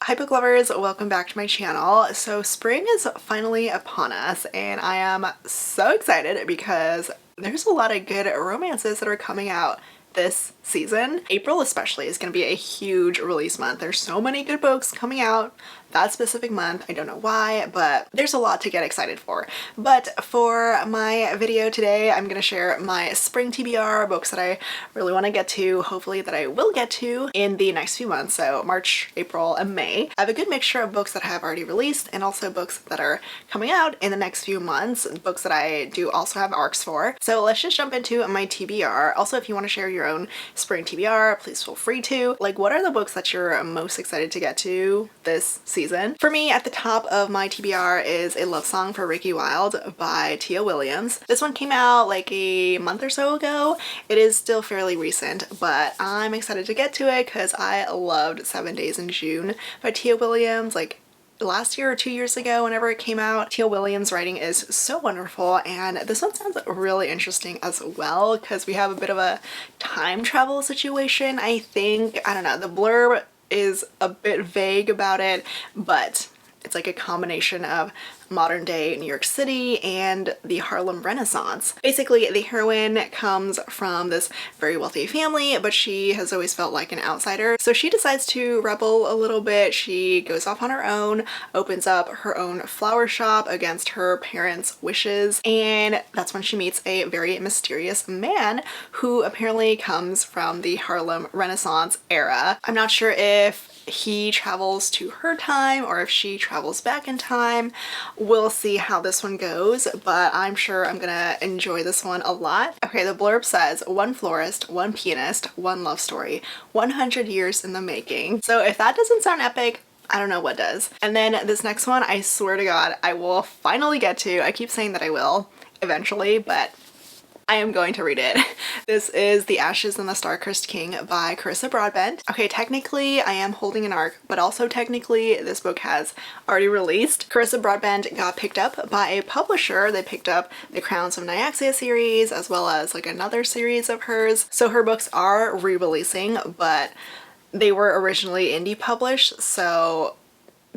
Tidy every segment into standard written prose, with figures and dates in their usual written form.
Hi book lovers, welcome back to my channel. So spring is finally upon us and I am so excited because there's a lot of good romances that are coming out this season. April especially is going to be a huge release month. There's so many good books coming out that specific month. I don't know why, but there's a lot to get excited for. But for my video today, I'm going to share my spring TBR books that I really want to get to, hopefully that I will get to in the next few months, so March, April, and May. I have a good mixture of books that have already released and also books that are coming out in the next few months, books that I do also have arcs for. So let's just jump into my TBR. Also, if you want to share your own spring TBR, please feel free to. Like, what are the books that you're most excited to get to this season? For me, at the top of my TBR is A Love Song for Ricky Wilde by Tia Williams. This one came out like a month or so ago. It is still fairly recent, but I'm excited to get to it because I loved 7 Days in June by Tia Williams. Like, last year or 2 years ago whenever it came out. Tia Williams' writing is so wonderful, and this one sounds really interesting as well because we have a bit of a time travel situation, I think. I don't know, the blurb is a bit vague about it, but it's like a combination of modern day New York City and the Harlem Renaissance. Basically, the heroine comes from this very wealthy family, but she has always felt like an outsider. So she decides to rebel a little bit. She goes off on her own, opens up her own flower shop against her parents' wishes, and that's when she meets a very mysterious man who apparently comes from the Harlem Renaissance era. I'm not sure if he travels to her time or if she travels back in time. We'll see how this one goes, but I'm sure I'm gonna enjoy this one a lot. Okay, the blurb says, one florist, one pianist, one love story, 100 years in the making. So if that doesn't sound epic, I don't know what does. And then this next one, I swear to God, I will finally get to. I keep saying that I will eventually, but I am going to read it. This is The Ashes and the Star-Cursed King by Carissa Broadbent. Okay, technically I am holding an arc, but also technically this book has already released. Carissa Broadbent got picked up by a publisher. They picked up the Crowns of Nyaxia series as well as like another series of hers. So her books are re-releasing, but they were originally indie published, so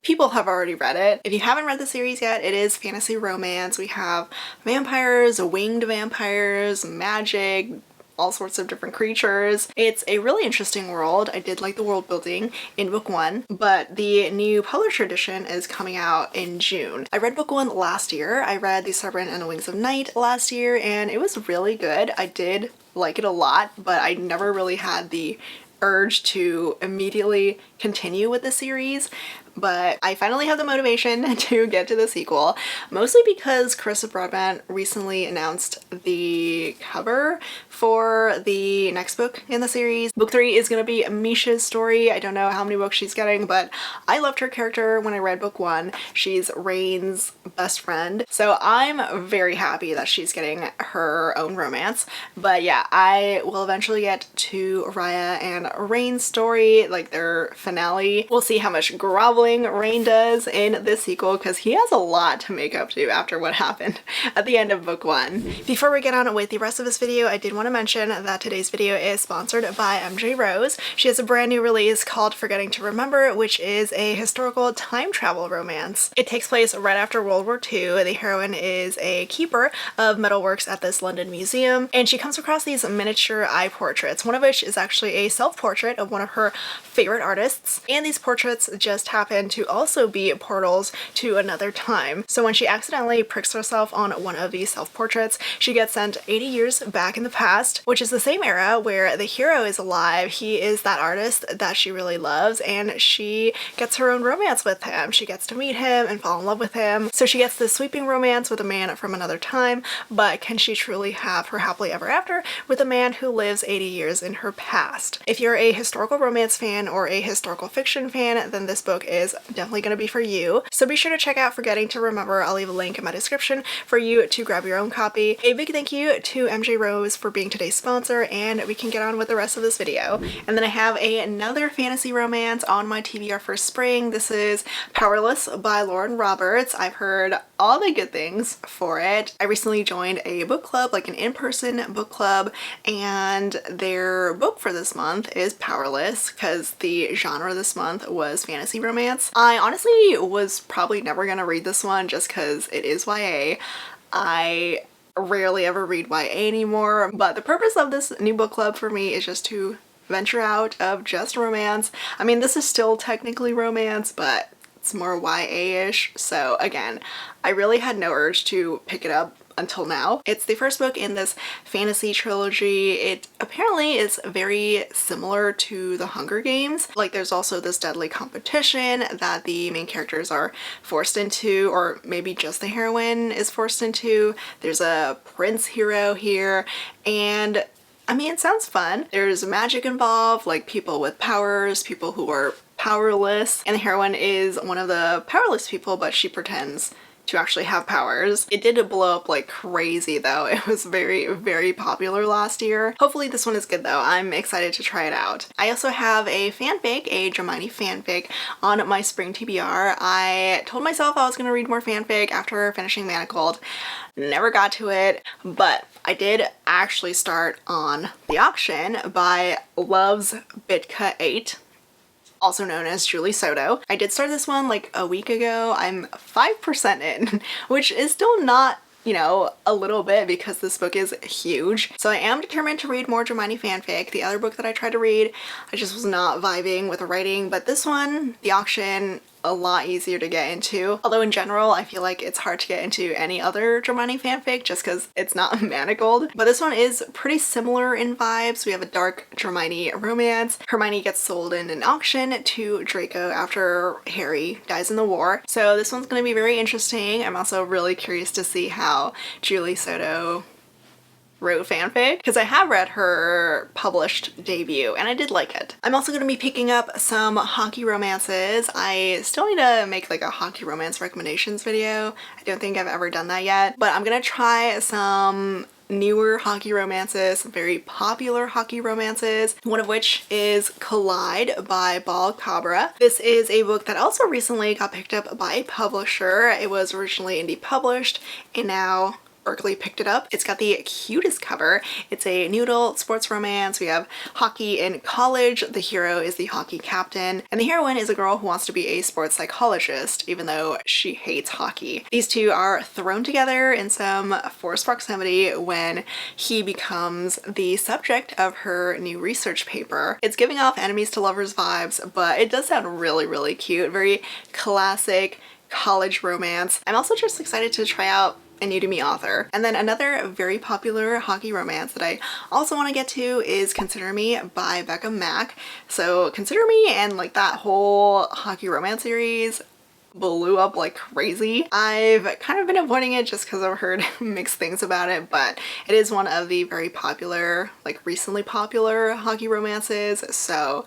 people have already read it. If you haven't read the series yet, it is fantasy romance. We have vampires, winged vampires, magic, all sorts of different creatures. It's a really interesting world. I did like the world building in book one, but the new publisher edition is coming out in June. I read book one last year. I read The Serpent and the Wings of Night last year, and it was really good. I did like it a lot, but I never really had the urge to immediately continue with the series. But I finally have the motivation to get to the sequel, mostly because Carissa Broadbent recently announced the cover for the next book in the series. Book 3 is going to be Misha's story. I don't know how many books she's getting, but I loved her character when I read book 1. She's Rain's best friend, so I'm very happy that she's getting her own romance. But yeah, I will eventually get to Raya and Rain's story, like their finale. We'll see how much groveling Rain does in this sequel because he has a lot to make up to after what happened at the end of book 1. Before we get on with the rest of this video, I did want to mention that today's video is sponsored by MJ Rose. She has a brand new release called Forgetting to Remember, which is a historical time travel romance. It takes place right after World War II. The heroine is a keeper of metalworks at this London museum, and she comes across these miniature eye portraits, one of which is actually a self-portrait of one of her favorite artists, and these portraits just happen to also be portals to another time. So when she accidentally pricks herself on one of these self-portraits, she gets sent 80 years back in the past, which is the same era where the hero is alive. He is that artist that she really loves, and she gets her own romance with him. She gets to meet him and fall in love with him. So she gets this sweeping romance with a man from another time, but can she truly have her happily ever after with a man who lives 80 years in her past? If you're a historical romance fan or a historical fiction fan, then this book is definitely going to be for you. So be sure to check out Forgetting to Remember. I'll leave a link in my description for you to grab your own copy. A big thank you to MJ Rose for being today's sponsor, and we can get on with the rest of this video. And then I have another fantasy romance on my TBR for spring. This is Powerless by Lauren Roberts. I've heard all the good things for it. I recently joined a book club, like an in-person book club, and their book for this month is powerless because the genre this month was fantasy romance. I honestly was probably never gonna read this one just because it is YA. I rarely ever read YA anymore, but the purpose of this new book club for me is just to venture out of just romance. I mean, this is still technically romance, but it's more YA-ish. So again, I really had no urge to pick it up until now. It's the first book in this fantasy trilogy. It apparently is very similar to the Hunger Games. Like, there's also this deadly competition that the main characters are forced into, or maybe just the heroine is forced into. There's a prince hero here, and I mean, it sounds fun. There's magic involved, like people with powers, people who are powerless, and the heroine is one of the powerless people, but she pretends to actually have powers. It did blow up like crazy though. It was very, very popular last year. Hopefully this one is good though. I'm excited to try it out. I also have a fanfic, a Hermione fanfic on my spring TBR. I told myself I was gonna read more fanfic after finishing Manacled. Never got to it, but I did actually start on The Auction by Love's Bitka 8. Also known as Julie Soto. I did start this one like a week ago. I'm 5% in, which is still not, you know, a little bit because this book is huge. So I am determined to read more Hermione fanfic. The other book that I tried to read, I just was not vibing with the writing, but this one, The Auction, a lot easier to get into. Although in general, I feel like it's hard to get into any other Hermione fanfic just because it's not manacled. But this one is pretty similar in vibes. We have a dark Hermione romance. Hermione gets sold in an auction to Draco after Harry dies in the war. So this one's going to be very interesting. I'm also really curious to see how Julie Soto wrote fanfic, because I have read her published debut and I did like it. I'm also going to be picking up some hockey romances. I still need to make like a hockey romance recommendations video. I don't think I've ever done that yet, but I'm gonna try some newer hockey romances, very popular hockey romances, one of which is Collide by Ball Cabra. This is a book that also recently got picked up by a publisher. It was originally indie published and now Berkeley picked it up. It's got the cutest cover. It's a noodle sports romance. We have hockey in college. The hero is the hockey captain, and the heroine is a girl who wants to be a sports psychologist, even though she hates hockey. These two are thrown together in some forced proximity when he becomes the subject of her new research paper. It's giving off enemies to lovers vibes, but it does sound really, really cute. Very classic college romance. I'm also just excited to try out a new to me author. And then another very popular hockey romance that I also want to get to is Consider Me by Becca Mack. So Consider Me and like that whole hockey romance series blew up like crazy. I've kind of been avoiding it just because I've heard mixed things about it, but it is one of the very popular, like recently popular hockey romances, so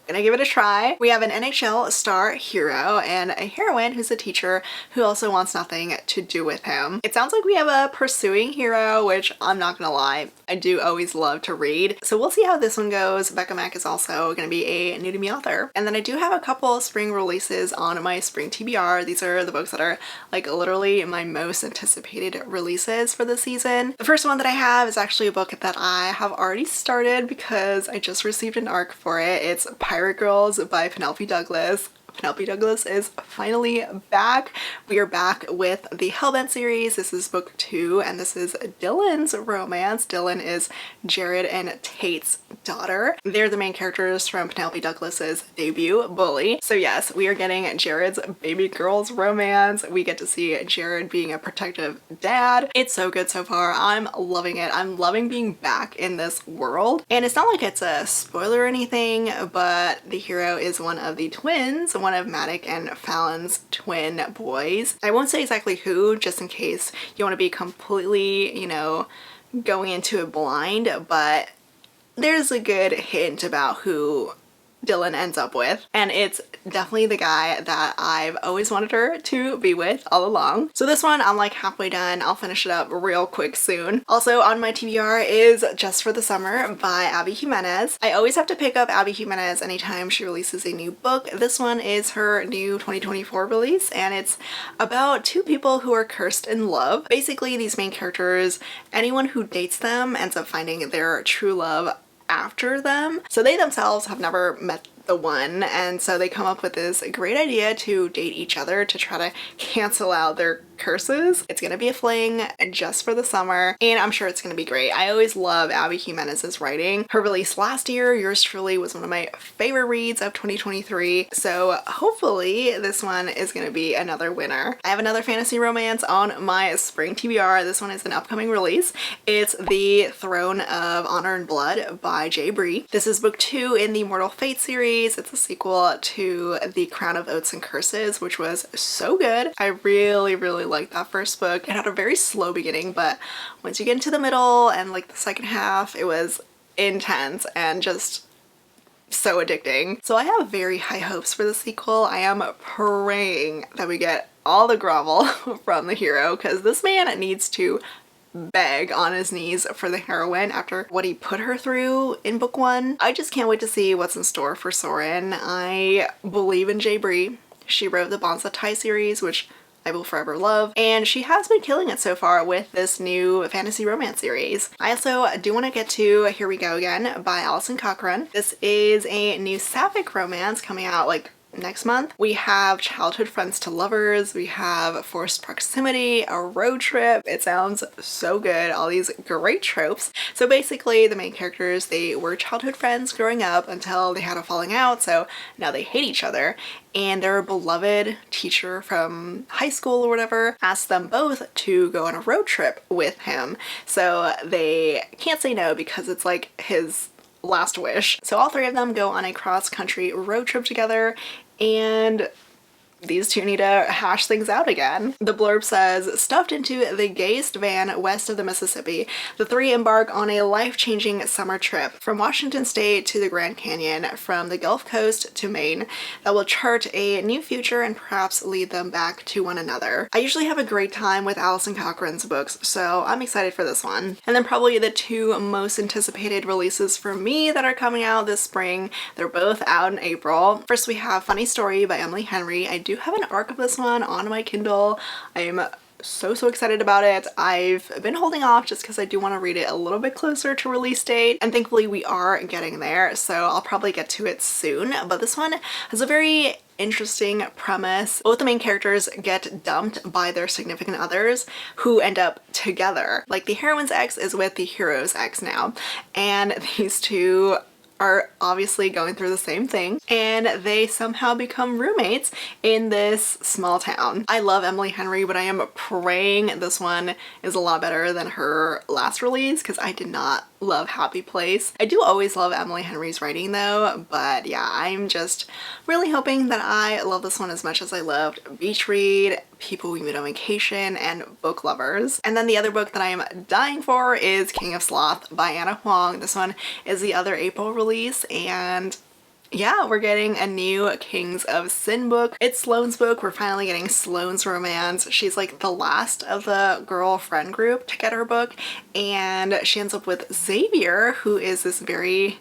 gonna give it a try. We have an NHL star hero and a heroine who's a teacher who also wants nothing to do with him. It sounds like we have a pursuing hero, which I'm not gonna lie, I do always love to read. So we'll see how this one goes. Becca Mack is also gonna be a new to me author. And then I do have a couple spring releases on my spring TBR. These are the books that are like literally my most anticipated releases for the season. The first one that I have is actually a book that I have already started because I just received an ARC for it. It's Pirate Girls by Penelope Douglas. Penelope Douglas is finally back. We are back with the Hellbent series. This is book 2 and this is Dylan's romance. Dylan is Jared and Tate's daughter. They're the main characters from Penelope Douglas's debut, Bully. So yes, we are getting Jared's baby girl's romance. We get to see Jared being a protective dad. It's so good so far. I'm loving it. I'm loving being back in this world. And it's not like it's a spoiler or anything, but the hero is one of the twins, one of Matic and Fallon's twin boys. I won't say exactly who, just in case you want to be completely, you know, going into it blind, but there's a good hint about who Dylan ends up with, and it's definitely the guy that I've always wanted her to be with all along. So this one I'm like halfway done. I'll finish it up real quick soon. Also on my TBR is Just for the Summer by Abby Jimenez. I always have to pick up Abby Jimenez anytime she releases a new book. This one is her new 2024 release, and it's about two people who are cursed in love. Basically, these main characters, anyone who dates them ends up finding their true love after them. So they themselves have never met the one, and so they come up with this great idea to date each other to try to cancel out their curses. It's gonna be a fling just for the summer, and I'm sure it's gonna be great. I always love Abby Jimenez's writing. Her release last year, Yours Truly, was one of my favorite reads of 2023, so hopefully this one is gonna be another winner. I have another fantasy romance on my spring TBR. This one is an upcoming release. It's The Throne of Honor and Blood by Bree. This is book 2 in the Mortal Fate series. It's a sequel to The Crown of Oaths and Curses, which was so good. I really liked that first book. It had a very slow beginning, but once you get into the middle and like the second half, it was intense and just so addicting. So I have very high hopes for the sequel. I am praying that we get all the grovel from the hero, because this man needs to beg on his knees for the heroine after what he put her through in book 1. I just can't wait to see what's in store for Soren. I believe in Bree. She wrote the Bonza Tai series, which I will forever love, and she has been killing it so far with this new fantasy romance series. I also do want to get to Here We Go Again by Alison Cochrane. This is a new sapphic romance coming out like next month. We have childhood friends to lovers, we have forced proximity, a road trip. It sounds so good, all these great tropes. So basically the main characters, they were childhood friends growing up until they had a falling out, so now they hate each other, and their beloved teacher from high school or whatever asked them both to go on a road trip with him. So they can't say no because it's like his last wish. So all 3 of them go on a cross-country road trip together, and these two need to hash things out again. The blurb says, stuffed into the gayest van west of the Mississippi, the 3 embark on a life-changing summer trip from Washington State to the Grand Canyon, from the Gulf Coast to Maine, that will chart a new future and perhaps lead them back to one another. I usually have a great time with Alison Cochrane's books, so I'm excited for this one. And then probably the 2 most anticipated releases for me that are coming out this spring. They're both out in April. First we have Funny Story by Emily Henry. I do have an arc of this one on my Kindle. I'm so excited about it. I've been holding off just because I do want to read it a little bit closer to release date, and thankfully we are getting there, so I'll probably get to it soon. But this one has a very interesting premise. Both the main characters get dumped by their significant others who end up together. Like the heroine's ex is with the hero's ex now, and these two are obviously going through the same thing, and they somehow become roommates in this small town. I love Emily Henry, but I am praying this one is a lot better than her last release, because I did not love Happy Place. I do always love Emily Henry's writing though, but yeah, I'm just really hoping that I love this one as much as I loved Beach Read, People We Meet on Vacation, and Booklovers. And then the other book that I am dying for is King of Sloth by Anna Huang. This one is the other April release, and yeah, we're getting a new Kings of Sin book. It's Sloane's book. We're finally getting Sloane's romance. She's like the last of the girlfriend group to get her book, and she ends up with Xavier, who is this very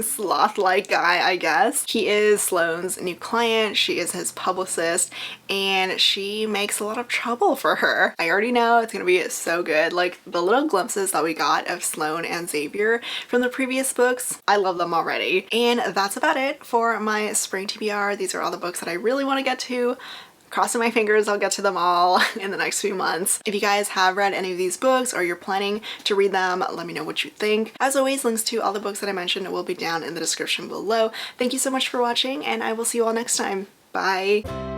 sloth-like guy, I guess. He is Sloane's new client, she is his publicist, and she makes a lot of trouble for her. I already know it's gonna be so good. Like the little glimpses that we got of Sloane and Xavier from the previous books, I love them already. And that's about it for my spring TBR. These are all the books that I really want to get to. Crossing my fingers I'll get to them all in the next few months. If you guys have read any of these books or you're planning to read them, let me know what you think. As always, links to all the books that I mentioned will be down in the description below. Thank you so much for watching, and I will see you all next time. Bye!